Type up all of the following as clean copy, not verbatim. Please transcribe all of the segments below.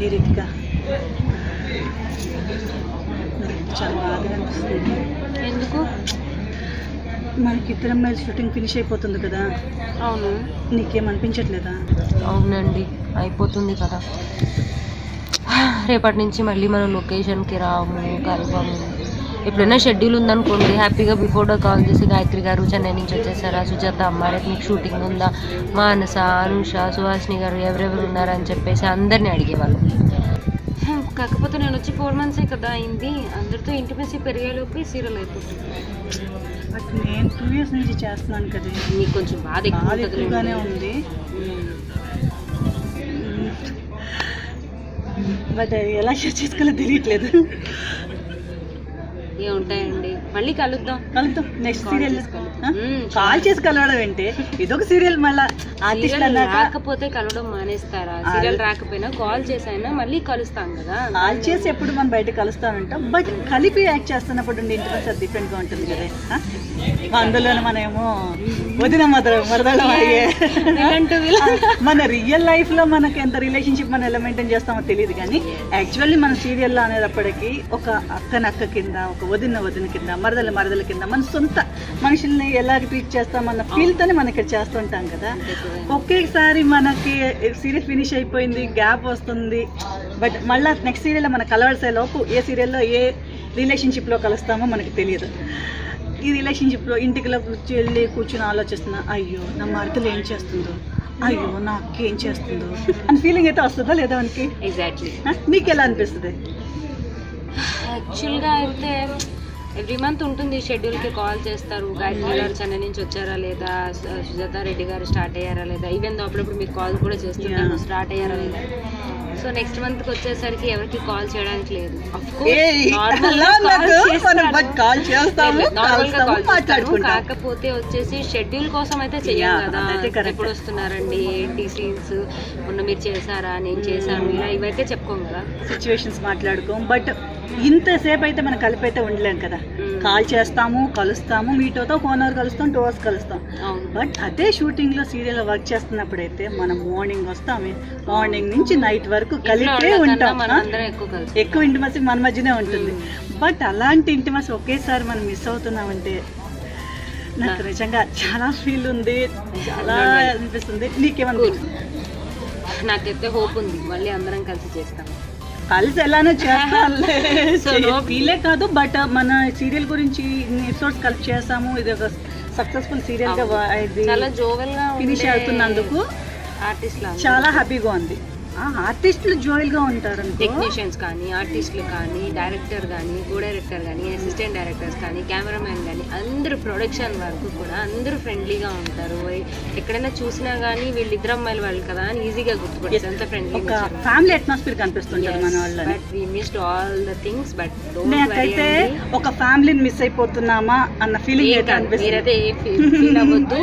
ఈ రీతిగా చాలా బాగా అనిపిస్తుంది. ఎందుకు? మనకి ఇద్దరం మైల్ షూటింగ్ ఫినిష్ అయిపోతుంది కదా. అవును. నీకేమనిపించట్లేదా? అవునండి, అయిపోతుంది కదా. రేపటి నుంచి మళ్ళీ మనం లొకేషన్కి రాము, కలవము. ఎప్పుడైనా షెడ్యూల్ ఉందనుకోండి, హ్యాపీగా బిఫోర్గా కాల్ చేసి గాయత్రి గారు చెన్నై నుంచి వచ్చేసారా, సుజాత అమ్మ రేపు మీకు షూటింగ్ ఉందా, మానస, అనుష, సుహాసిని గారు ఎవరెవరు ఉన్నారని చెప్పేసి అందరినీ అడిగేవాళ్ళు. కాకపోతే నేను వచ్చి 4 months కదా అయింది. అందరితో ఇంటిమేసి పెరిగేలోపు సీరియల్ అయిపోతుంది. బట్ నేను 2 years నుంచి చేస్తున్నాను కదా. నీకు కొంచెం బాధ ఎక్కువగానే ఉంది. బట్ ఎలా షేర్ చేసుకోవాలో తెలియట్లేదు. ఏముంటాయండి, మళ్ళీ కలుద్దాం. నెక్స్ట్ సీరియల్ కాల్ చేసి కలవడం ఏంటి, ఇదొక సీరియల్. మళ్ళీ ఆర్టిస్ట్ రాకపోతే కలవడం మానేస్తారా? సీరియల్ రాకపోయినా కాల్ చేసైనా మళ్ళీ కలుస్తాం కదా. కాల్ చేసి ఎప్పుడు మనం బయట కలుస్తామంటాం, బట్ కలిపి యాక్ట్ చేస్తున్నప్పుడు ఇంటిమేసి అది డిఫరెంట్ గా ఉంటుంది కదా. అందులోనే మనమేమో వదిన మరదళ్ళం అయ్యే. మన రియల్ లైఫ్ లో మనకి ఎంత రిలేషన్షిప్ మనం ఎలా మెయింటైన్ చేస్తామో తెలియదు, కానీ యాక్చువల్లీ మన సీరియల్లో అనేటప్పటికీ ఒక అక్క కింద, ఒక వదిన కింద, మరదల కింద మన సొంత మనుషుల్ని ఎలా ట్రీట్ చేస్తామన్న ఫీల్ తోనే మనం ఇక్కడ చేస్తుంటాం కదా. ఒకేసారి మనకి సీరియల్ ఫినిష్ అయిపోయింది, గ్యాప్ వస్తుంది, బట్ మళ్ళీ నెక్స్ట్ సీరియల్లో మనం కలవాల్సే లోపు ఏ సీరియల్లో ఏ రిలేషన్షిప్లో కలుస్తామో మనకి తెలియదు. ఈ రిలేషన్షిప్లో ఇంటికి వెళ్ళి కూర్చుని ఆలోచిస్తున్నా, అయ్యో నా మరదలు ఏం చేస్తుందో, అయ్యో నా అక్క ఏం చేస్తుందో అని ఫీలింగ్ అయితే వస్తుందా లేదా మనకి? ఎగ్జాక్ట్లీ. నీకు ఎలా అనిపిస్తుంది? యాక్చువల్గా అయితే ఎవ్రీ మంత్ ఉంటుంది, షెడ్యూల్కి కాల్ చేస్తారు. గాయత్రి గారు చెన్నై నుంచి వచ్చారా లేదా, సుజాత రెడ్డి గారు స్టార్ట్ అయ్యారా లేదా, ఈవెన్ అప్పుడప్పుడు మీకు కాల్ కూడా చేస్తున్నాను స్టార్ట్ అయ్యారా లేదా. సో నెక్స్ట్ మంత్కి వచ్చేసరికి ఎవరికి కాల్ చేయడానికి లేదు. కాకపోతే వచ్చేసి షెడ్యూల్ కోసం అయితే చెయ్యం కదా. ఎప్పుడు వస్తున్నారండి, ఏంటి సీన్స్, మొన్న మీరు చేశారా, నేను చేశాను, ఇలా ఇవైతే చెప్పుకోం కదా, సిచ్యువేషన్స్ మాట్లాడుకోం. బట్ ఇంతసేపు అయితే మనం కలిపి అయితే ఉండలేం కదా. కాల్ చేస్తాము, కలుస్తాము, మీట్ అవుతాం, 1 hour కలుస్తాం, 2 hours కలుస్తాం. బట్ అదే షూటింగ్ లో సీరియల్ వర్క్ చేస్తున్నప్పుడు అయితే మనం మార్నింగ్ వస్తామే, మార్నింగ్ నుంచి నైట్ వరకు కలిపే ఉంటాం. ఎక్కువ ఇంటిమసీ మన మధ్యనే ఉంటుంది. బట్ అలాంటి ఇంటిమసీ ఒకేసారి మనం మిస్ అవుతున్నామంటే నాకు నిజంగా చాలా ఫీల్ ఉంది, చాలా అనిపిస్తుంది. నీకేమనిపిస్తుంది? నాకైతే హోప్ ఉంది, మళ్ళీ అందరం కలిసి చేస్తాం. కలిసి ఎలానో చేస్తాం ఫీలే కాదు, బట్ మన సీరియల్ గురించి ఇన్ని ఎపిసోడ్స్ కలిసి చేస్తాము. ఇది ఒక సక్సెస్ఫుల్ సీరియల్ గా ఫినిష్ అవుతున్నందుకు చాలా హ్యాపీగా ఉంది. ఆర్టిస్టులు జోయల్గా ఉంటారు, టెక్నీషియన్స్ కానీ, ఆర్టిస్టులు కానీ, డైరెక్టర్ కానీ, కో డైరెక్టర్ కానీ, అసిస్టెంట్ డైరెక్టర్స్ కానీ, కెమెరామెన్ కానీ, అందరూ ప్రొడక్షన్ వరకు కూడా అందరూ ఫ్రెండ్లీగా ఉంటారు. ఎక్కడైనా చూసినా కానీ వీళ్ళిద్దరు అమ్మాయిలు వాళ్ళు కదా అని ఈజీగా గుర్తుపడతారు. అంత ఫ్రెండ్లీ ఫ్యామిలీ అట్మాస్ఫియర్ కనిపిస్తుంది మన వాళ్ళ. But we missed all the things. But నాకైతే ఒక ఫ్యామిలీని మిస్ అయిపోతున్నామా అన్న ఫీలింగ్ అయితే అనిపిస్తుంది. మీరైతే ఫీల్ అవ్వద్దు,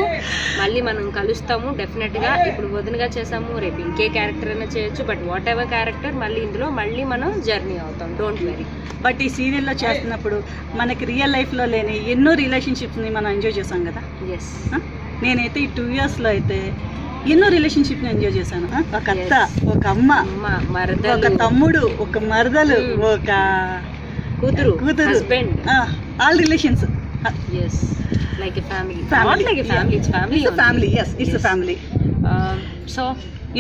మళ్ళీ మనం కలుస్తాము డెఫినెట్ గా. ఇప్పుడు వదినగా చేసాము, రేపు ఇంకే క్యారెక్టర్ అయినా చేయొచ్చు, బట్ వాట్ ఎవర్ క్యారెక్టర్ మళ్ళీ ఇందులో మళ్ళీ మనం జర్నీ అవుతాం, డోంట్ వెరీ. బట్ ఈ సీరియల్లో చేస్తున్నప్పుడు మనకి రియల్ లైఫ్లో లేని ఎన్నో రిలేషన్షిప్స్ని మనం ఎంజాయ్ చేసాం కదా. ఎస్, నేనైతే ఈ 2 yearsలో అయితే ఎన్నో రిలేషన్షిప్ని ఎంజాయ్ చేశాను. ఒక అత్త, ఒక అమ్మ, ఒక తమ్ముడు, ఒక మరదలు, ఒక కూతురు, husband, all relations. Yes, like a family. Not like a family, it's family. It's family, yes, it's a family. So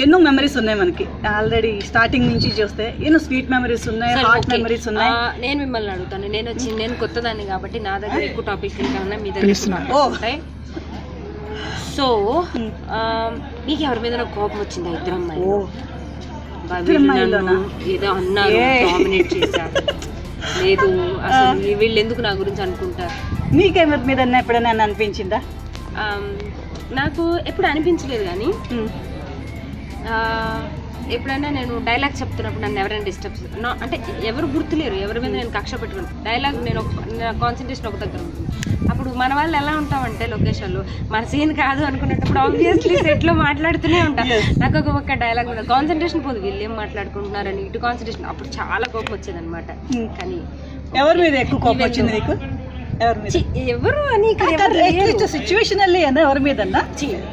ఎన్నో మెమరీస్ ఉన్నాయి మనకి. ఆల్రెడీ స్టార్టింగ్ నుంచి చూస్తే ఎన్నో స్వీట్ మెమరీస్ ఉన్నాయి, హాట్ మెమరీస్ ఉన్నాయి. నేను మిమ్మల్ని అడుగుతాను, నేను కొత్తదాన్ని కాబట్టి నా దగ్గర ఎక్కువ టాపిక్స్ ఇంకా మీ దగ్గర ఉంటాయి. సో మీకు ఎవరి మీద కోపం వచ్చిందా? ఇద్దరు అమ్మాయిలు ఏదో అన్నారు, డామినేట్ చేశారు, లేదు అసలు వీళ్ళు ఎందుకు నా గురించి అనుకుంటారు? నీకెవరి మీద ఎప్పుడైనా అనిపించిందా? నాకు ఎప్పుడు అనిపించలేదు, కానీ ఎప్పుడైనా నేను డైలాగ్ చెప్తున్నప్పుడు నన్ను ఎవరైనా డిస్టర్బ్ అంటే ఎవరు గుర్తులేరు, ఎవరి మీద నేను కక్ష పెట్టుకున్నాను. డైలాగ్ నేను కాన్సన్ట్రేషన్ ఒక దగ్గర ఉంటుంది. అప్పుడు మన వాళ్ళు ఎలా ఉంటామంటే లొకేషన్లో మన సీన్ కాదు అనుకున్నప్పుడు ఆబ్వియస్లీ సెట్లో మాట్లాడుతూనే ఉంటాను. నాకు ఒక డైలాగ్ మీద కాన్సన్ట్రేషన్ పోదు, వీళ్ళు ఏం మాట్లాడుకుంటున్నారని ఇటు కాన్సన్ట్రేషన్. అప్పుడు చాలా కోపం వచ్చేది అనమాట. కానీ ఎవరి మీద ఎక్కువ కోపం వచ్చింది నీకు? ఎవరి మీద? ఎవరు అని ఇక్కడ ఎవరు లేరు. సిచ్యువేషనల్లీ అన్న ఎవరి మీద అన్నా?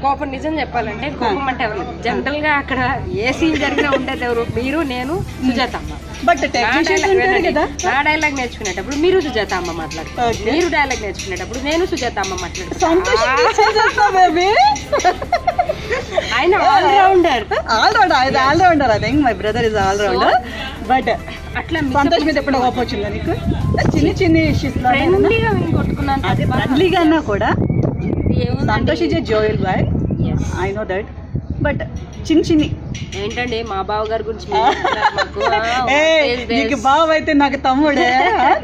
కోపం నిజం చెప్పాలంటే కోపం అంటే ఎవరు జనరల్ గా అక్కడ ఏ సీన్ జరిగినా ఉండేది ఎవరు? మీరు, నేను, సుజాత అమ్మ. బట్ నా డైలాగ్ నేర్చుకునేటప్పుడు మీరు సుజాత అమ్మ మాట్లాడుతారు, మీరు డైలాగ్ నేర్చుకునేటప్పుడు నేను సుజాత అమ్మ మాట్లాడుతాను. ఆయన allrounder I think my brother is allrounder. But అట్లా సంతోష్ మీద ఎప్పుడు కోపం వచ్చిందా నీకు? చిన్ని చిన్ని ఇష్యూస్ ఫ్రెండ్లీగా మేము కొట్టుకున్నాను. అదే ఫ్రెండ్లీగా అన్నా కూడా Santosh is a jovial boy, I know that. But Chinni ఏంటండి మా బావ గారి గురించి నీకు బావ అయితే నాకు తమ్ముడే,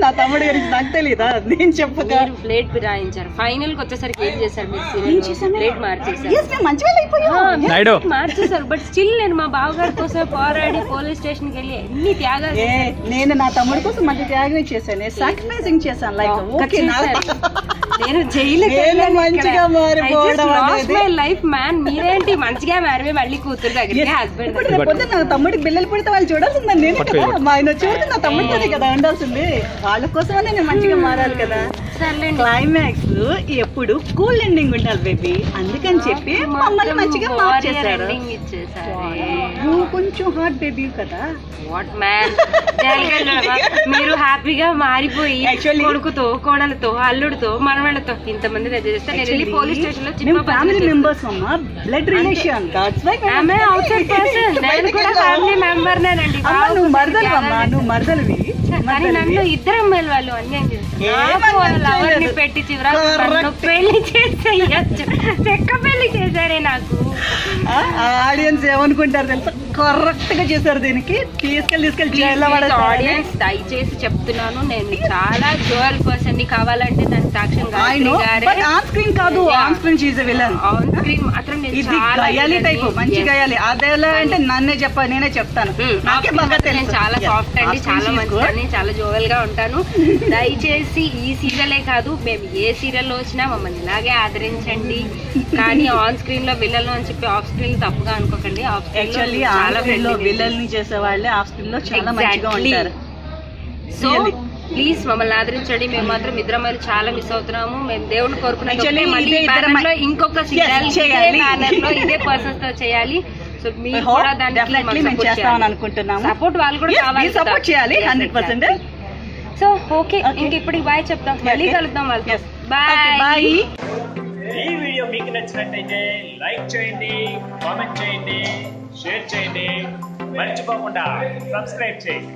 నా తమ్ముడు గురించి నాకు తెలీదా? నేను చెప్పగా ప్లేట్ ఫిరాయించారు. ఫైనల్ కి వచ్చేసరికి ఏం చేశారు మీరు? ప్లేట్ మార్చేశారు. బట్ స్టిల్ నేను మా బావ గారి కోసం పోరాడి పోలీస్ స్టేషన్ కి వెళ్ళి ఎన్ని త్యాగాలు. నేను నా తమ్ముడి కోసం మంచి త్యాగం చేశాను, సాక్రిఫైసింగ్ చేశాను. లైక్ నేను జైలు మంచిగా మారిపోవడం లైఫ్ మ్యాన్. మీరేంటి మంచిగా మారిపోయి మళ్ళీ కూతురు దగ్గరికి హస్బెండ్. నా తమ్ముడికి బిల్లలు పడితే వాళ్ళు చూడాల్సిందని నేను కదా, మా ఆయన చూస్తే నా తమ్ముడితోనే కదా ఉండాల్సింది. వాళ్ళ కోసమనే నేను మంచిగా మారాలి కదా. క్లైమాక్స్ ఎప్పుడు కూల్ ఎండింగ్ ఉండాలి బేబీ, అందుకని చెప్పి మమ్మల్ని మంచిగా మార్చేశారు. నువ్వు కొంచెం హాట్ బేబీ కదా. వాట్ మ్యాన్, మీరు హ్యాపీగా మారిపోయి కొడుకుతో, కోడలతో, అల్లుడితో, మనవాళ్ళతో ఇంతమంది చేస్తే నేను వెళ్ళి పోలీస్ స్టేషన్ లో ఫ్యామిలీ మెంబర్స్ అమ్మా, బ్లడ్ రిలేషన్. నేను కూడా ఫ్యామిలీ మెంబర్ నేనండి. నువ్వు మరదలవమ్మా, నువ్వు మరదలివి. కానీ నన్ను ఇద్దరు అమ్మాయిలు వాళ్ళు అన్యాయం చేస్తారు. పెట్టి చివరకు పెళ్లి చేసేయచ్చు, చెక్క పెళ్లి చేశారే నాకు. ఆడియన్స్ ఏమనుకుంటారు తెలుసా? కరెక్ట్ గా చేశారు. దీనికి తీసుకెళ్ళి ఆడియన్స్ దయచేసి చెప్తున్నాను, నేను చాలా జోయల్ పర్సన్ ని. కావాలంటే దాని సాక్ష్యం ఆన్ స్క్రీన్ కాదు, on screen villain. On screen మాత్రం ఇది గయాలి టైప్, మంచి గయాలి. అదేలా అంటే నన్నే నేనే చెప్తాను. నేను చాలా సాఫ్ట్ అండి, చాలా మంచి, చాలా జోయల్ గా ఉంటాను. దయచేసి ఈ సీరియలే కాదు, మేము ఏ సీరియల్ లో వచ్చినా మమ్మల్ని ఇలాగే ఆదరించండి. కానీ ఆన్ స్క్రీన్ లో విలన్ అని చెప్పి ఆఫ్ స్క్రీన్ తప్పుగా అనుకోకండి. ఆఫ్ స్క్రీన్ లో విలన్ చేసే వాళ్ళే ఆఫ్ స్క్రీన్ లో చాలా మంచిగా ఉంటారు. సో ప్లీజ్ మమ్మల్ని ఆదరించండి. మేము మాత్రం ఇద్దరమ్మాయిలు చాలా మిస్ అవుతున్నాము. మేము దేవుడిని కోరుకున్నాం ఇంకొక సీరియల్ ఇదే పర్సన్స్ తో చేయాలి. సో మీరు కూడా దానికి అనుకుంటున్నాము. సపోర్ట్ వాళ్ళు కూడా కావాలి, సపోర్ట్ చేయాలి 100%. సో ఓకే, ఇంక ఇప్పటికి బాయ్ చెప్తాం, మళ్ళీ కలుద్దాం వాళ్ళతో. బాయ్. ఈ వీడియో మీకు నచ్చినట్టయితే లైక్ చేయండి, కామెంట్ చేయండి, షేర్ చేయండి, మర్చిపోకుండా సబ్స్క్రైబ్ చేయండి.